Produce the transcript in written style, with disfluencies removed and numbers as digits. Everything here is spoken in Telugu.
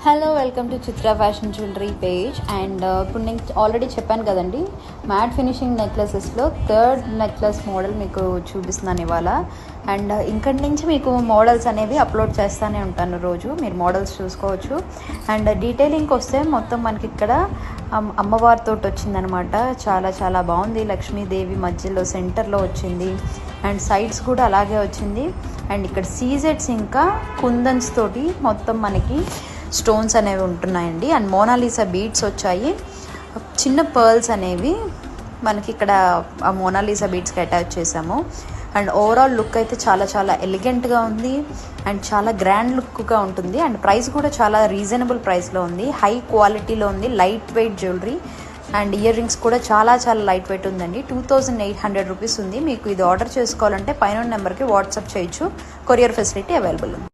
Hello, welcome to Chitra fashion jewellery page. And ఇప్పుడు నేను ఆల్రెడీ చెప్పాను కదండి, మ్యాట్ ఫినిషింగ్ నెక్లెసెస్లో థర్డ్ నెక్లెస్ మోడల్ మీకు చూపిస్తున్నాను ఇవాళ. అండ్ ఇంకటి నుంచి మీకు మోడల్స్ అనేవి అప్లోడ్ చేస్తూనే ఉంటాను రోజు, మీరు మోడల్స్ చూసుకోవచ్చు. అండ్ డీటెయిలింగ్కి వస్తే మొత్తం మనకి ఇక్కడ అమ్మవారితో వచ్చిందనమాట. చాలా చాలా బాగుంది. లక్ష్మీదేవి మధ్యలో సెంటర్లో వచ్చింది అండ్ సైడ్స్ కూడా అలాగే వచ్చింది. అండ్ ఇక్కడ సీజెట్స్ ఇంకా కుందన్స్ తోటి మొత్తం మనకి స్టోన్స్ అనేవి ఉంటున్నాయండి. అండ్ మోనాలిసా బీడ్స్ వచ్చాయి. చిన్న పర్ల్స్ అనేవి మనకి ఇక్కడ ఆ మోనాలిసా బీడ్స్కి అటాచ్ చేసాము. అండ్ ఓవరాల్ లుక్ అయితే చాలా చాలా ఎలిగెంట్గా ఉంది అండ్ చాలా గ్రాండ్ లుక్గా ఉంటుంది. అండ్ ప్రైస్ కూడా చాలా రీజనబుల్ ప్రైస్లో ఉంది, హై క్వాలిటీలో ఉంది, light weight jewellery. And ear rings కూడా చాలా చాలా లైట్ వెయిట్ ఉందండి. 2800 రూపీస్ ఉంది. మీకు ఇది ఆర్డర్ చేసుకోవాలంటే పైన నెంబర్కి వాట్సాప్ చేయొచ్చు. కొరియర్ ఫెసిలిటీ అవైలబుల్ ఉంది.